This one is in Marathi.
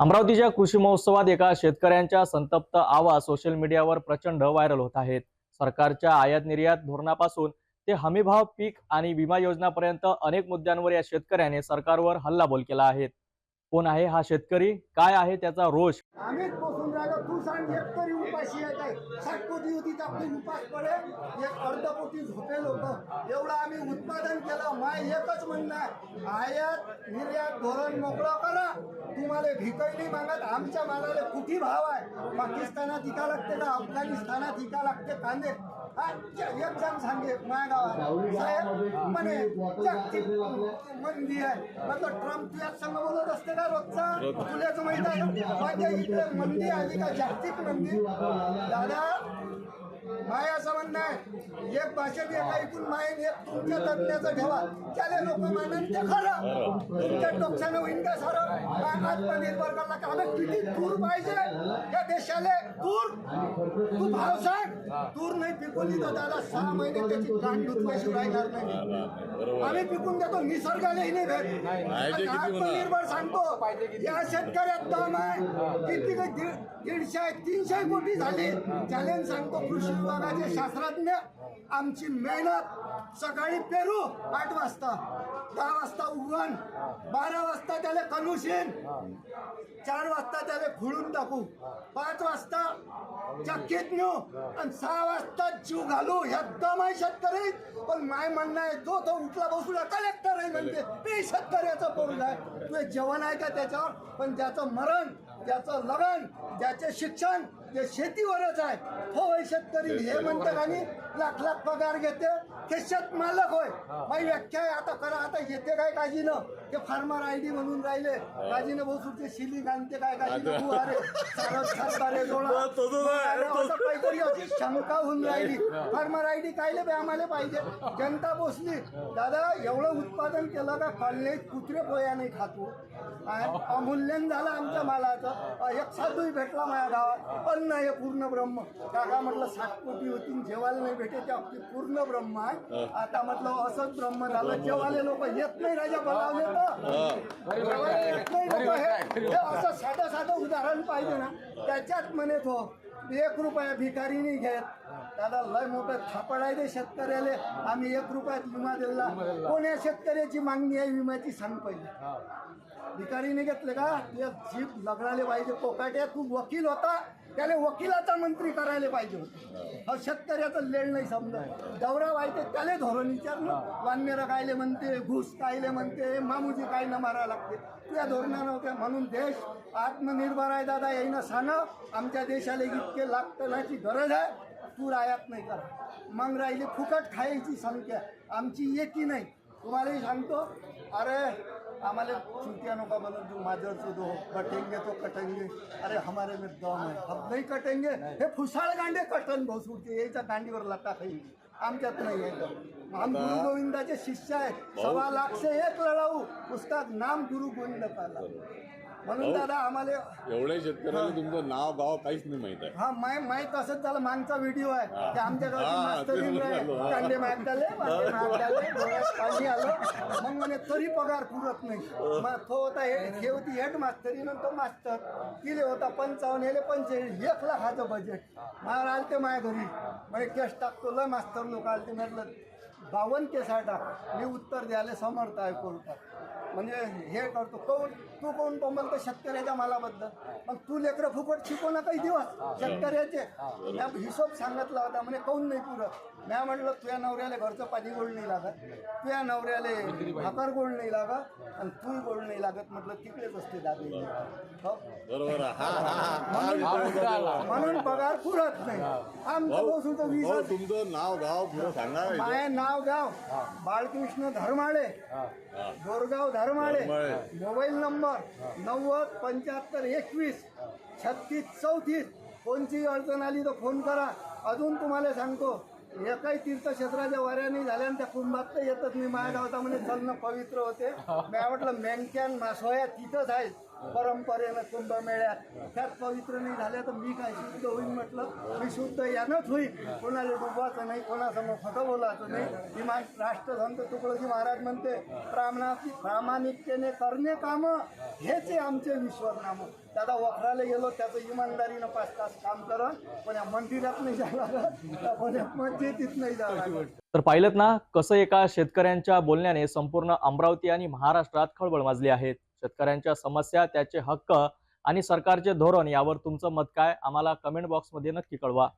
अमरावतीच्या कृषी महोत्सवात एका शेतकऱ्यांच्या संतप्त आवाज सोशल मीडियावर प्रचंड व्हायरल होत आहेत। सरकारच्या आयात निर्यात धोरणापासून ते हमीभाव पीक आणि विमा योजनापर्यंत अनेक मुद्द्यांवर या शेतकऱ्याने सरकारवर हल्लाबोल केला आहे। कोण आहे हा शेतकरी, काय आहे त्याचा रोष? आम्हीच बसून राहिलो, तू सांग एकतरी उपाशी आहे काय? 60 कोटी होती तर आपली उपास पडे, एक अर्ध कोटी झोपेल होतं। एवढं आम्ही उत्पादन केलं। माय एकच म्हणणं आहे, आयात निर्यात धोरण मोकळं करा। तुम्हाला भिकही नाही मागत, आमच्या मालाला कुठे भाव आहे? पाकिस्तानात इका लागते का अफगाणिस्तानात इका लागते कांदे? एक जण सांगे माझ्या गावात साहेब म्हणे जागतिक मंदी आहे, मतलब ट्रम्प तुझ्या संग बोलत असते का रोजचा? तुलाच माहित आहे माझ्या इकडे मंदी आली का जागतिक मंदी? दादा माय असं म्हणणं आहे, एक भाषेत एक ऐकून मायन एक तुमच्या तज्ञाचं ठेवा, त्याला लोक मानन ते खरं। तुमच्या डोक्यानं होईन का सारं? आत्मनिर्भर करला का? आम्ही किती दूर पाहिजे या देशाला? दूर तू भाव सांग, दूर नाही पिकवली तर दादा 6 महिने त्याची गांड दुखल्याशिवाय राहणार नाही। आम्ही पिकून देतो, निसर्गालाही नाही भेट। आत्मनिर्भर सांगतो, या शेतकऱ्यात दम आहे। किती 150 300 कोटी झाली। चॅलेंज सांगतो कृषी विभागाचे शास्त्रज्ञ, आमची मेहनत सकाळी पेरू 8 वाजता, 10 वाजता उगवण, 12 वाजता त्याला कलुशीन, 4 वाजता त्याला खुळून टाकू, 5 वाजता चक्कीत नेऊ आणि 6 वाजता जीव घालू। एकदम आहे शेतकरी। पण माय म्हणणं आहे, जो तो उठला बसला कलेक्टर आहे म्हणते ते शेतकऱ्याचा पोरगा आहे। तुझे जेवण आहे का त्याच्यावर? पण ज्याचं मरण, ज्याचं लग्न, ज्याचे शिक्षण जे शेतीवरच आहे तो शेतकरी। हे म्हणतात आणि लाख लाख पगार घेते ते शेत मालक होय। माझी व्याख्या आहे, आता करा। आता येते काय काजीनं? ते फार्मर आयडी म्हणून राहिले, काजीनं बसूचे शिली घालते काय काजीनं बुहारे सारे जोडा काहीतरी अशी शंका होऊन राहिली। फार्मर आयडी कायले बे आम्हाला पाहिजे? जनता बसली दादा, एवढं उत्पादन केलं का कॉलनीत कुत्रे पोया नाही खातो। अमूल्यन झालं आमच्या मालाचं। एक साधूही भेटला माझ्या गावात, अन्न हे पूर्ण ब्रह्म। काका म्हटलं 60 कोटी होती जेवायला नाही भेटे, ते आपली पूर्ण ब्रह्म आहे। आता म्हटलं असंच ब्रह्म झालं, जेवाले लोक येत नाही राजा बोलावले तर येत नाही लोक। हे असं साधं उदाहरण पाहिजे ना, त्याच्यात म्हणत हो 1 रुपया भिकारी नाही घेत। दादा लय मोठं थापड आहे ते शेतकऱ्याला। आम्ही 1 रुपयात विमा दिला। कोण्या शेतकऱ्याची मागणी आहे विम्याची सांग पहिले? भिकारी नाही घेतले का? ते जीप लगडाले पाहिजे कोकाट्या। तू वकील होता, त्याला वकिलाचा मंत्री करायला पाहिजे होतं। हा शेतकऱ्याचं लेण नाही समजत। दौरा व्हायचे त्याला धोरण विचारलं, वानमेरा कायले म्हणते, घुस कायले म्हणते, मामुजी काय न मारा लागते, तुझ्या धोरणानं होत्या। म्हणून देश आत्मनिर्भर आहे दादा। येईनं सांगा आमच्या देशाला इतके लाख टनाची गरज आहे, तूर आयात नाही करा। मग राहिली फुकट खायची संख्या आमची एकी नाही। तुम्हालाही सांगतो, अरे हमारे चुतिया नौका बनल जो माजर से दो कटेंगे तो कटेंगे, अरे हमारे में दम है, हम नहीं कटेंगे। हे फुसाळ गांडे कटन भोसूरचे, याच्या गांडीवर लटा खाई आमच्यात नाही आहे। हम गुरु गोविंदाचे शिष्य आहेत। 1.25 लाख से 1 लढाऊ, उसका नाम गुरु गोविंद पाला। म्हणून दादा आम्हाला एवढे शेतकऱ्याला तुमचं नाव गाव काहीच नाही माहित आहे। हा माहीत असंच झालं। मागचा व्हिडिओ आहे की आमच्या गावात कांदे मागताले पाणी आलं, मग म्हणे तरी पगार पुरत नाही। मग तो होता हे होती हेड मास्तरी, नंतर मास्तर किले होता 55, हेले 45, 1 लाखाचं बजेट। मला आलते माझ्या घरी म्हणजे केस टाकतो लय मास्तर लोक आलते। म्हटलं 52 केसा टाक, मी उत्तर द्यायला समर्थ आहे कोर्टात। म्हणजे हे करतो कोण तू कोण तो म्हणतो शेतकऱ्याच्या मालाबद्दल। मग तू लेकरं फुकट शिकव ना काही दिवस शेतकऱ्याचे। मी हिशोब सांगितला होता, म्हणे काऊन नाही पुरत? मी म्हटलं तुझ्या नवऱ्याला घरचं पाणी गोड नाही लागत, तुझ्या नवऱ्याला भाकर गोड नाही लागत, आणि तू गोड नाही लागत। म्हटलं तिकडेच असते दाबे। बरोबर, म्हणून पगार पुरत नाही आमचं। बसून 20 तुमचं नाव गाव पुरं सांगा। माझे नाव गाव बाळकृष्ण धर्माळे, गोरगाव धर्माळे, मोबाईल नंबर 90 75 21 36 34। कोणची अडचण आली तर फोन करा। अजून तुम्हाला सांगतो, एकही तीर्थक्षेत्राच्या वाऱ्याने झाल्या त्या कुंभात तर येतच नाही। माझ्या गावाचा म्हणजे चलणं पवित्र होते। मी म्हटलं मेंक्यान मासोया तिथंच आहे, परंपरेनं कुंभमेळ्यात त्यात पवित्र नाही झाले तर मी काय शुद्ध होईल म्हटलं. मी शुद्ध यानंच होईल. कोणाला डुबवायचं नाही, कोणासमोर खोटं बोलायचं नाही. किमान राष्ट्रसंत तुकडोजी महाराज म्हणते प्रामाणिकतेने करणे कामं हेच आहे आमचे विश्वनाम. दादा वखराला गेलो त्याचं इमानदारीनं 5 तास काम करा, पण या मंदिरात नाही जायला, पण या मस्जिदीत नाही जायला. तर पाहिलं ना कसं एका शेतकऱ्यांच्या बोलण्याने संपूर्ण अमरावती आणि महाराष्ट्रात खळबळ माजली आहे. शेतकऱ्यांच्या समस्या, त्याचे हक्क आणि सरकारचे धोरण यावर तुमचं मत काय, आम्हाला कमेंट बॉक्समध्ये नक्की कळवा.